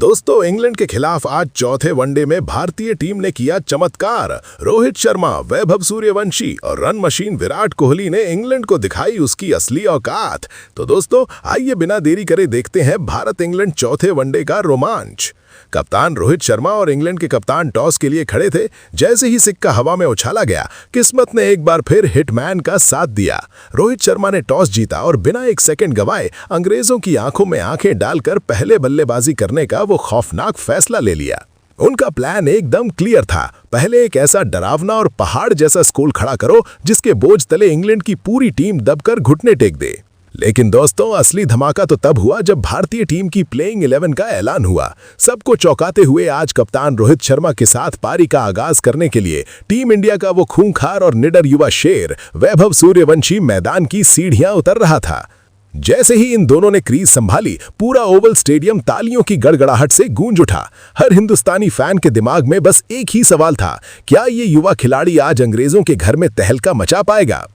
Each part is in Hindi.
दोस्तों, इंग्लैंड के खिलाफ आज चौथे वनडे में भारतीय टीम ने किया चमत्कार। रोहित शर्मा, वैभव सूर्यवंशी और रन मशीन विराट कोहली ने इंग्लैंड को दिखाई उसकी असली औकात। तो दोस्तों, आइए बिना देरी करे देखते हैं भारत इंग्लैंड चौथे वनडे का रोमांच। कप्तान रोहित शर्मा और इंग्लैंड के कप्तान टॉस के लिए खड़े थे। जैसे ही सिक्का हवा में उछाला गया, किस्मत ने एक बार फिर हिटमैन का साथ दिया। रोहित शर्मा ने टॉस जीता और बिना एक सेकंड गंवाए अंग्रेजों की आंखों में आंखें डालकर पहले बल्लेबाजी करने का वो खौफनाक फैसला ले लिया। उनका प्लान एकदम क्लियर था। पहले एक ऐसा डरावना और पहाड़ जैसा स्कोर खड़ा करो जिसके बोझ तले इंग्लैंड की पूरी टीम दबकर घुटने टेक दे। लेकिन दोस्तों, असली धमाका तो तब हुआ जब भारतीय टीम की प्लेइंग 11 का ऐलान हुआ। सबको चौंकाते हुए आज कप्तान रोहित शर्मा के साथ पारी का आगाज करने के लिए टीम इंडिया का वो खूंखार और निडर युवा शेर वैभव सूर्यवंशी मैदान की सीढ़ियां उतर रहा था। जैसे ही इन दोनों ने क्रीज संभाली, पूरा ओवल स्टेडियम तालियों की गड़गड़ाहट से गूंज उठा। हर हिंदुस्तानी फैन के दिमाग में बस एक ही सवाल था, क्या ये युवा खिलाड़ी आज अंग्रेजों के घर में तहलका मचा पाएगा?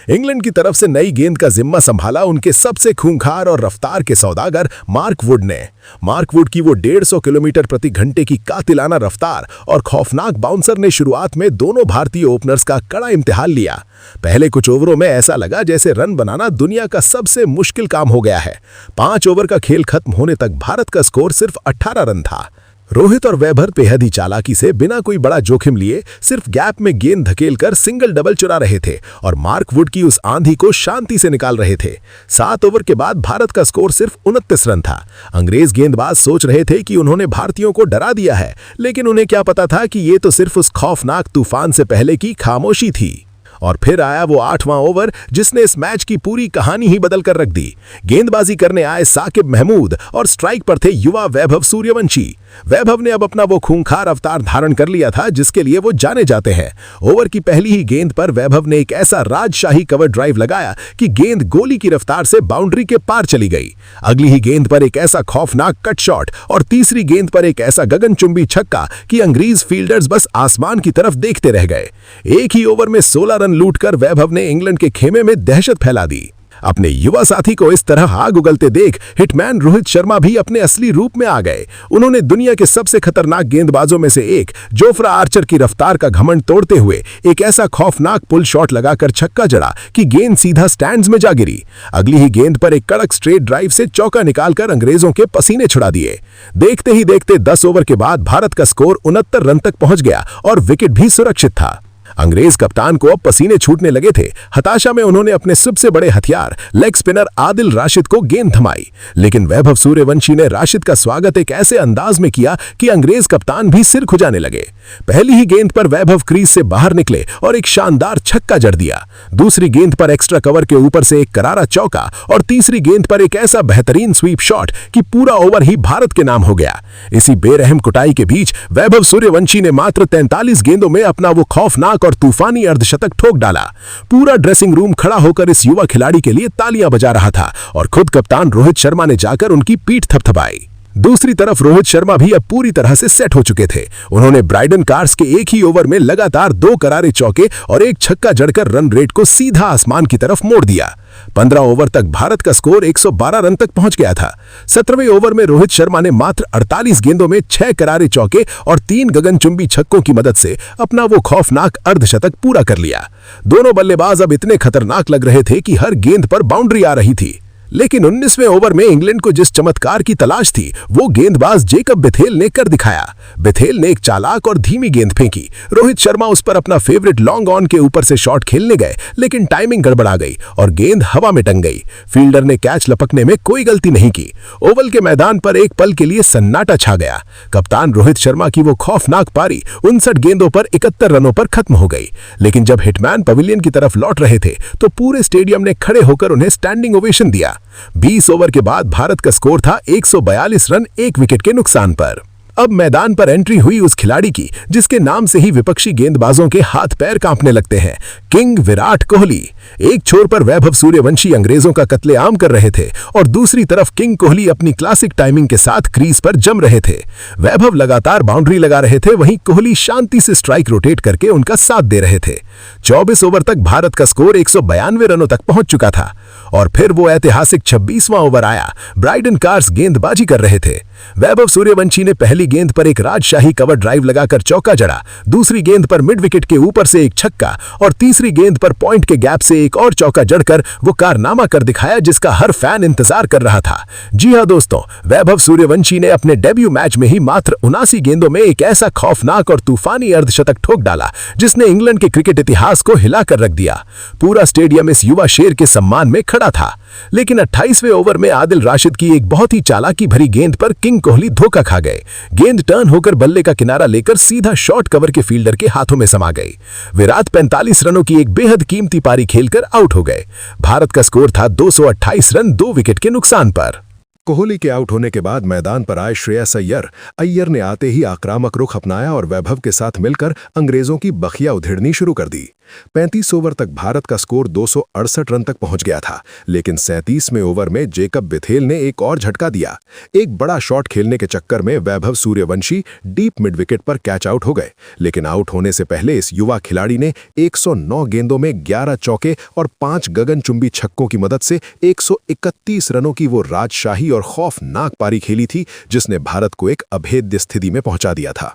इंग्लैंड की तरफ से नई गेंद का जिम्मा संभाला उनके सबसे खूंखार और रफ्तार के सौदागर मार्क वुड ने। मार्क वुड की वो 150 किलोमीटर प्रति घंटे की कातिलाना रफ्तार और खौफनाक बाउंसर ने शुरुआत में दोनों भारतीय ओपनर्स का कड़ा इम्तिहान लिया। पहले कुछ ओवरों में ऐसा लगा जैसे रन बनाना दुनिया का सबसे मुश्किल काम हो गया है। 5 ओवर का खेल खत्म होने तक भारत का स्कोर सिर्फ 18 रन था। रोहित और वैभव बेहद ही चालाकी से बिना कोई बड़ा जोखिम लिए सिर्फ गैप में गेंद धकेलकर सिंगल डबल चुरा रहे थे और मार्क वुड की उस आंधी को शांति से निकाल रहे थे। 7 ओवर के बाद भारत का स्कोर सिर्फ 29 रन था। अंग्रेज गेंदबाज सोच रहे थे कि उन्होंने भारतीयों को डरा दिया है, लेकिन उन्हें क्या पता था कि ये तो सिर्फ उस खौफनाक तूफान से पहले की खामोशी थी। और फिर आया वो 8वां ओवर जिसने इस मैच की पूरी कहानी ही बदल कर रख दी। गेंदबाजी करने आए साकिब महमूद और स्ट्राइक पर थे युवा वैभव सूर्यवंशी। वैभव ने अब अपना वो खूंखार अवतार धारण कर लिया था जिसके लिए वो जाने जाते हैं। ओवर की पहली ही गेंद पर वैभव ने एक ऐसा राजशाही कवर ड्राइव लगाया कि गेंद गोली की रफ्तार से बाउंड्री के पार चली गई। अगली ही गेंद पर एक ऐसा खौफनाक कट शॉट और तीसरी गेंद पर एक ऐसा गगनचुंबी छक्का कि अंग्रेज फील्डर्स बस आसमान की तरफ देखते रह गए। एक ही ओवर में 16 रन लूटकर वैभव ने इंग्लैंड के खेमे में दहशत फैला दी। अपने युवा साथी को इस तरह आग उगलते देख हिटमैन रोहित शर्मा भी अपने असली रूप में आ गए। उन्होंने दुनिया के सबसे खतरनाक गेंदबाजों में से एक जोफ्रा आर्चर की रफ्तार का घमंड तोड़ते हुए एक ऐसा खौफनाक पुल शॉट लगाकर छक्का जड़ा कि गेंद सीधा स्टैंड्स में जा गिरी। अगली ही गेंद पर एक कड़क स्ट्रेट ड्राइव से चौका निकालकर अंग्रेजों के पसीने छुड़ा दिए। देखते ही देखते 10 ओवर के बाद भारत का स्कोर 69 रन तक पहुंच गया और विकेट भी सुरक्षित था। अंग्रेज कप्तान को अब पसीने छूटने लगे थे। हताशा में उन्होंने अपने सबसे बड़े हथियार लेग स्पिनर आदिल राशिद को गेंद थमाई, लेकिन वैभव सूर्यवंशी ने राशिद का स्वागत एक ऐसे अंदाज में किया कि अंग्रेज कप्तान भी सिर खुजाने लगे। पहली ही गेंद पर वैभव क्रीज से बाहर निकले और एक शानदार छक्का जड़ दिया। दूसरी गेंद पर एक्स्ट्रा कवर के ऊपर से एक करारा चौका और तीसरी गेंद पर एक ऐसा बेहतरीन स्वीप शॉट कि पूरा ओवर ही भारत के नाम हो गया। इसी बेरहम कुटाई के बीच वैभव सूर्यवंशी ने मात्र 43 गेंदों में अपना वो खौफनाक और तूफानी अर्धशतक ठोक डाला। पूरा ड्रेसिंग रूम खड़ा होकर इस युवा खिलाड़ी के लिए तालियां बजा रहा था और खुद कप्तान रोहित शर्मा ने जाकर उनकी पीठ थपथपाई। दूसरी तरफ रोहित शर्मा भी अब पूरी तरह से सेट हो चुके थे। उन्होंने ब्राइडन कार्स के एक ही ओवर में लगातार 2 करारे चौके और एक छक्का जड़कर रन रेट को सीधा आसमान की तरफ मोड़ दिया। 15 ओवर तक भारत का स्कोर 112 रन तक पहुंच गया था। 17वें ओवर में रोहित शर्मा ने मात्र 48 गेंदों में 6 करारे चौके और 3 गगनचुंबी छक्कों की मदद से अपना वो खौफनाक अर्धशतक पूरा कर लिया। दोनों बल्लेबाज अब इतने खतरनाक लग रहे थे कि हर गेंद पर बाउंड्री आ रही थी। लेकिन 19वें ओवर में इंग्लैंड को जिस चमत्कार की तलाश थी वो गेंदबाज जेकब बेथेल ने कर दिखाया। बेथेल ने एक चालाक और धीमी गेंद फेंकी। रोहित शर्मा उस पर अपना फेवरेट लॉन्ग ऑन के ऊपर से शॉट खेलने गए, लेकिन टाइमिंग गड़बड़ा गई और गेंद हवा में टंग गई। फील्डर ने कैच लपकने में कोई गलती नहीं की। ओवल के मैदान पर एक पल के लिए सन्नाटा छा गया। कप्तान रोहित शर्मा की वो खौफनाक पारी 59 गेंदों पर 71 रनों पर खत्म हो गई। लेकिन जब हिटमैन पवेलियन की तरफ लौट रहे थे तो पूरे स्टेडियम ने खड़े होकर उन्हें स्टैंडिंग ओवेशन दिया। 20 ओवर के बाद भारत का स्कोर था 142 रन 1 विकेट के नुकसान पर। अब मैदान पर एंट्री हुई उस खिलाड़ी की जिसके नाम से ही विपक्षी गेंदबाजों के हाथ पैर कांपने लगते हैं, किंग विराट कोहली। एक छोर पर वैभव सूर्यवंशी अंग्रेजों का कत्लेआम कर रहे थे और दूसरी तरफ किंग कोहली अपनी क्लासिक टाइमिंग के साथ क्रीज पर जम रहे थे। वैभव लगातार बाउंड्री लगा रहे थे, वहीं कोहली शांति से स्ट्राइक रोटेट करके उनका साथ दे रहे थे। 24 ओवर तक भारत का स्कोर 192 रनों तक पहुंच चुका था और फिर वो ऐतिहासिक 26वां ओवर आया। ब्राइडन कार्स गेंदबाजी कर रहे थे। वैभव सूर्यवंशी ने पहली गेंद पर एक राजशाही कवर ड्राइव लगाकर चौका जड़ा, दूसरी गेंद पर मिड विकेट के ऊपर से एक छक्का और तीसरी गेंद पर पॉइंट के गैप से एक और चौका जड़कर वो कारनामा कर दिखाया जिसका हर फैन इंतजार कर रहा था। जी हां दोस्तों, वैभव सूर्यवंशी ने अपने डेब्यू मैच में ही मात्र 79 गेंदों में एक ऐसा खौफनाक और तूफानी अर्धशतक ठोक डाला जिसने इंग्लैंड के क्रिकेट इतिहास को हिलाकर रख दिया। पूरा स्टेडियम इस युवा शेर के सम्मान में खड़ा था, लेकिन 28वें ओवर में आदिल राशिद की एक बहुत ही चालाकी भरी गेंद पर किंग कोहली धोखा खा गए। गेंद टर्न होकर बल्ले का किनारा लेकर सीधा शॉर्ट कवर के फील्डर के हाथों में समा गई। विराट 45 रनों की एक बेहद कीमती पारी खेलकर आउट हो गए। भारत का स्कोर था 228 रन 2 विकेट के नुकसान पर। कोहली के आउट होने के बाद मैदान पर आए श्रेयस अय्यर ने आते ही आक्रामक रुख अपनाया और वैभव के साथ मिलकर अंग्रेजों की बखिया उधेड़नी शुरू कर दी। 35 ओवर तक भारत का स्कोर 268 रन तक पहुंच गया था, लेकिन 37वें ओवर में जेकब बेथेल ने एक और झटका दिया। एक बड़ा शॉट खेलने के चक्कर में Vaibhav Suryavanshi deep mid wicket पर कैच आउट हो गए, लेकिन आउट होने से पहले इस युवा खिलाड़ी ने 109 गेंदों में 11 चौके और 5 गगनचुंबी छक्कों की मदद से 131 रनों की वो राजशाही और खौफनाक पारी खेली थी जिसने भारत को एक अभेद्य स्थिति में पहुंचा दिया था।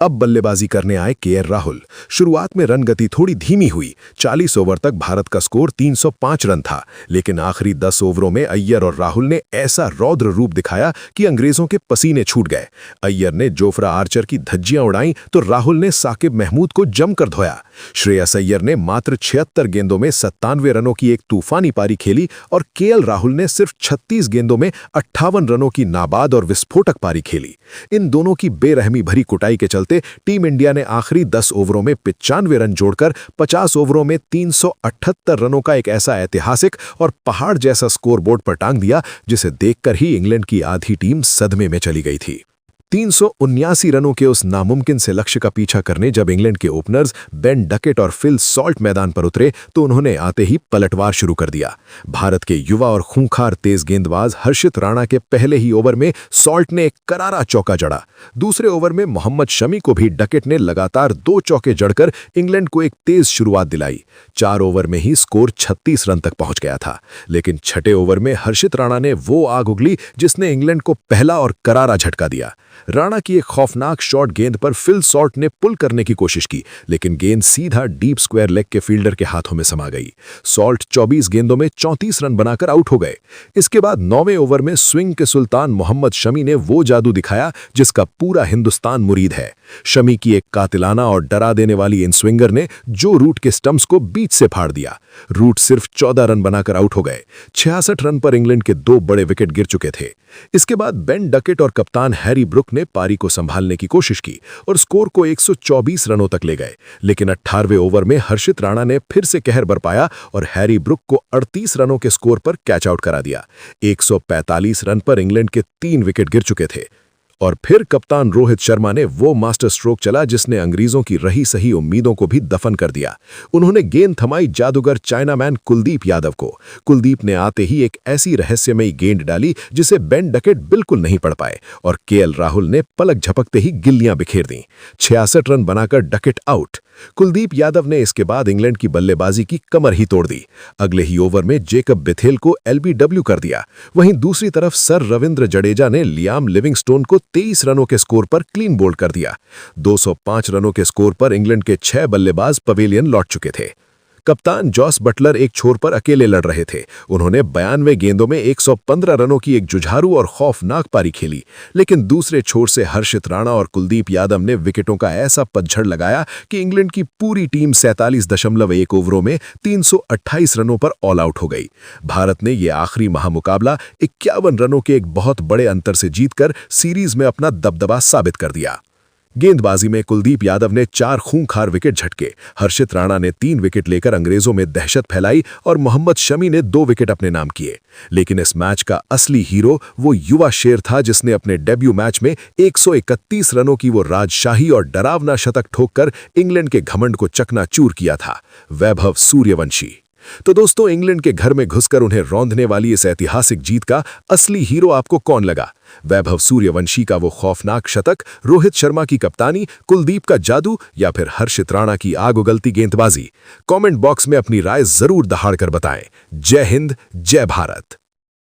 अब बल्लेबाजी करने आए केएल राहुल। शुरुआत में रन गति थोड़ी धीमी हुई। 40 ओवर तक भारत का स्कोर 305 रन था, लेकिन आखिरी 10 ओवरों में अय्यर और राहुल ने ऐसा रौद्र रूप दिखाया कि अंग्रेजों के पसीने छूट गए। अय्यर ने जोफ्रा आर्चर की धज्जियां उड़ाईं तो राहुल ने साकिब महमूद को जमकर धोया। श्रेयस अय्यर ने मात्र 76 गेंदों में 97 रनों की एक तूफानी पारी खेली और केएल राहुल ने सिर्फ 36 गेंदों में 58 रनों की नाबाद और विस्फोटक पारी खेली। इन दोनों की बेरहमी भरी कुटाई के चलते टीम इंडिया ने आखिरी 10 ओवरों में 95 रन जोड़कर 50 ओवरों में 378 रनों का एक ऐसा ऐतिहासिक और पहाड़ जैसा स्कोरबोर्ड पर टांग दिया जिसे देखकर ही इंग्लैंड की आधी टीम सदमे में चली गई थी। 379 रनों के उस नामुमकिन से लक्ष्य का पीछा करने जब इंग्लैंड के ओपनर्स बेन डकेट और फिल सॉल्ट मैदान पर उतरे तो उन्होंने आते ही पलटवार शुरू कर दिया। भारत के युवा और खूंखार तेज गेंदबाज हर्षित राणा के पहले ही ओवर में सॉल्ट ने एक करारा चौका जड़ा। दूसरे ओवर में मोहम्मद शमी को भी डकेट ने लगातार 2 चौके जड़कर इंग्लैंड को एक तेज शुरुआत दिलाई। 4 ओवर में ही स्कोर 36 रन तक पहुंच गया था, लेकिन छठे ओवर में हर्षित राणा ने वो आग उगली जिसने इंग्लैंड को पहला और करारा झटका दिया। राणा की एक खौफनाक शॉट गेंद पर फिल सॉल्ट ने पुल करने की कोशिश की, लेकिन गेंद सीधा डीप स्क्वायर लेग के फील्डर के हाथों में समा गई। सॉल्ट 24 गेंदों में 34 रन बनाकर आउट हो गए। इसके बाद 9वें ओवर में स्विंग के सुल्तान मोहम्मद शमी ने वो जादू दिखाया जिसका पूरा हिंदुस्तान मुरीद है। शमी की एक कातिलाना और डरा देने वाली इन स्विंगर ने जो रूट के स्टंप्स को बीच से फाड़ दिया। रूट सिर्फ 14 रन बनाकर आउट हो गए। 66 रन पर इंग्लैंड के 2 बड़े विकेट गिर चुके थे। इसके बाद बेन डकेट और कप्तान हैरी ब्रुक ने पारी को संभालने की कोशिश की और स्कोर को 124 रनों तक ले गए, लेकिन 18वें ओवर में हर्षित राणा ने फिर से कहर बरपाया और हैरी ब्रुक को 38 रनों के स्कोर पर कैच आउट करा दिया। 145 रन पर इंग्लैंड के 3 विकेट गिर चुके थे और फिर कप्तान रोहित शर्मा ने वो मास्टर स्ट्रोक चला जिसने अंग्रेजों की रही सही उम्मीदों को भी दफन कर दिया। उन्होंने गेंद थमाई जादूगर चाइनामैन कुलदीप यादव को। कुलदीप ने आते ही एक ऐसी रहस्यमयी गेंद डाली जिसे बेन डकेट बिल्कुल नहीं पढ़ पाए और केएल राहुल ने पलक झपकते ही गिल्लियां बिखेर दी। 66 रन बनाकर डकेट आउट। कुलदीप यादव ने इसके बाद इंग्लैंड की बल्लेबाजी की कमर ही तोड़ दी। अगले ही ओवर में जेकब बेथेल को एलबीडब्ल्यू कर दिया। वहीं दूसरी तरफ सर रविंद्र जडेजा ने लियाम लिविंगस्टोन को 23 रनों के स्कोर पर क्लीन बोल्ड कर दिया। 205 रनों के स्कोर पर इंग्लैंड के 6 बल्लेबाज पवेलियन लौट चुके थे। कप्तान जॉस बटलर एक छोर पर अकेले लड़ रहे थे। उन्होंने 92 गेंदों में 115 रनों की एक जुझारू और खौफनाक पारी खेली, लेकिन दूसरे छोर से हर्षित राणा और कुलदीप यादव ने विकेटों का ऐसा पतझड़ लगाया कि इंग्लैंड की पूरी टीम 47.1 ओवरों में 328 रनों पर ऑल आउट हो गई। भारत ने यह आखिरी महामुकाबला 51 रनों के एक बहुत बड़े अंतर से जीतकर सीरीज में अपना दबदबा साबित कर दिया। गेंदबाजी में कुलदीप यादव ने 4 खूंखार विकेट झटके, हर्षित राणा ने 3 विकेट लेकर अंग्रेजों में दहशत फैलाई और मोहम्मद शमी ने 2 विकेट अपने नाम किए। लेकिन इस मैच का असली हीरो वो युवा शेर था जिसने अपने डेब्यू मैच में 131 रनों की वो राजशाही और डरावना शतक ठोककर इंग्लैंड के घमंड को चकनाचूर किया था, वैभव सूर्यवंशी। तो दोस्तों, इंग्लैंड के घर में घुसकर उन्हें रौंदने वाली इस ऐतिहासिक जीत का असली हीरो आपको कौन लगा? वैभव सूर्यवंशी का वो खौफनाक शतक, रोहित शर्मा की कप्तानी, कुलदीप का जादू या फिर हर्षित राणा की आग उगलती गेंदबाजी? कमेंट बॉक्स में अपनी राय जरूर दहाड़ कर बताएं। जय हिंद, जय भारत।